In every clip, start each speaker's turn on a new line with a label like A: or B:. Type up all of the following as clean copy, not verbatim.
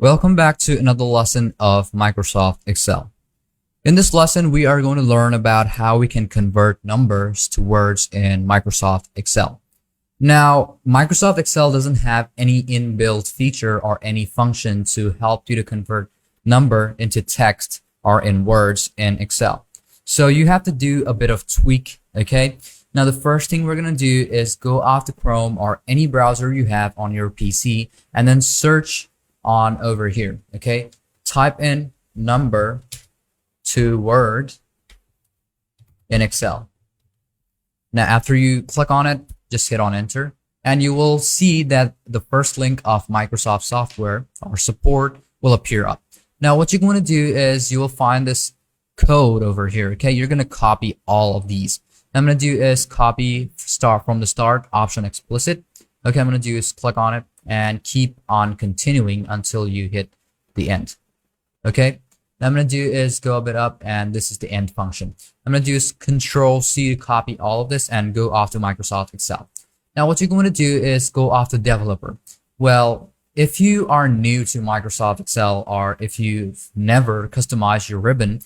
A: Welcome back to another lesson of Microsoft Excel. In this lesson, we are going to learn about how we can convert numbers to words in Microsoft Excel. Now, Microsoft Excel doesn't have any inbuilt feature or any function to help you to convert number into text or in words in Excel. So you have to do a bit of tweak, okay? Now, the first thing we're going to do is go off to Chrome or any browser you have on your PC and then search on over here, okay? Type in number to word in Excel. Now, after you click on it, just hit on enter and you will see that the first link of Microsoft software or support will appear up. Now, what you're going to do is you will find this code over here, okay? You're going to copy all of these. I'm going to do is copy start from the start, option explicit. Okay, I'm going to do is click on it and keep on continuing until you hit the end. Okay, what I'm going to do is go a bit up and this is the end function. I'm going to do is Control C to copy all of this and go off to Microsoft Excel. Now, what you're going to do is go off to developer. Well, if you are new to Microsoft Excel or if you've never customized your ribbon,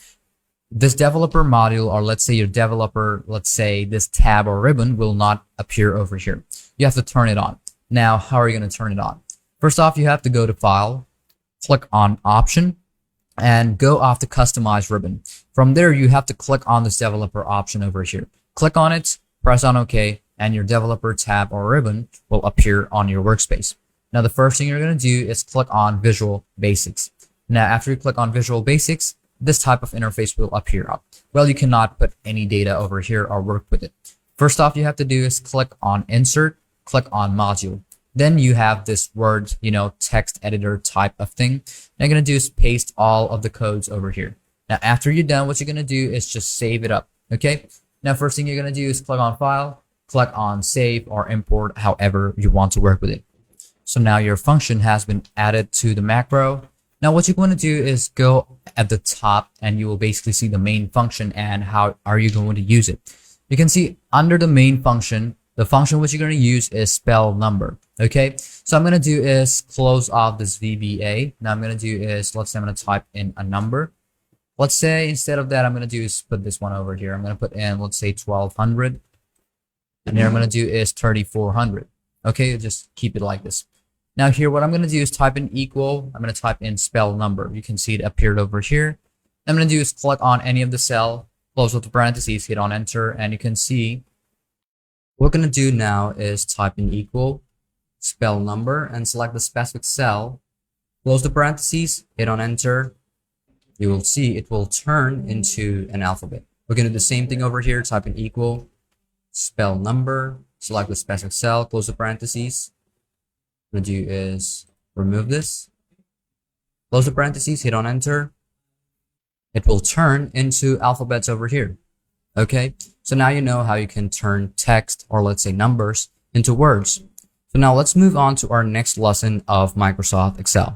A: this developer module, or let's say your developer, let's say this tab or ribbon will not appear over here. You have to turn it on. Now, how are you going to turn it on? First off, you have to go to File, click on Option, and go off to Customize Ribbon. From there, you have to click on this developer option over here. Click on it, press on OK, and your developer tab or ribbon will appear on your workspace. Now, the first thing you're going to do is click on Visual Basics. Now, after you click on Visual Basics, this type of interface will appear up. Well, you cannot put any data over here or work with it. First off, you have to do is click on Insert, click on Module. Then you have this word, text editor type of thing. Now, you're going to do is paste all of the codes over here. Now, after you're done, what you're going to do is just save it up. Okay. Now, first thing you're going to do is click on File, click on Save or Import, however you want to work with it. So now your function has been added to the macro. Now, what you're going to do is go at the top and you will basically see the main function and how are you going to use it. You can see under the main function, the function which you're going to use is spell number. Okay, so I'm going to do is close off this VBA. Now I'm going to do is, let's say I'm going to type in a number. Let's say instead of that, I'm going to do is put this one over here. I'm going to put in, let's say 1200. And here I'm going to do is 3400. Okay, just keep it like this. Now here, what I'm going to do is type in equal. I'm going to type in spell number. You can see it appeared over here. I'm going to do is click on any of the cell, close with the parentheses, hit on enter, and you can see what we're going to do now is type in equal, spell number, and select the specific cell, close the parentheses, hit on enter. You will see it will turn into an alphabet. We're going to do the same thing over here, type in equal, spell number, select the specific cell, close the parentheses. What I'm going to do is remove this, close the parentheses, hit on enter. It will turn into alphabets over here. Okay, so now you know how you can turn text or let's say numbers into words. So now let's move on to our next lesson of Microsoft Excel.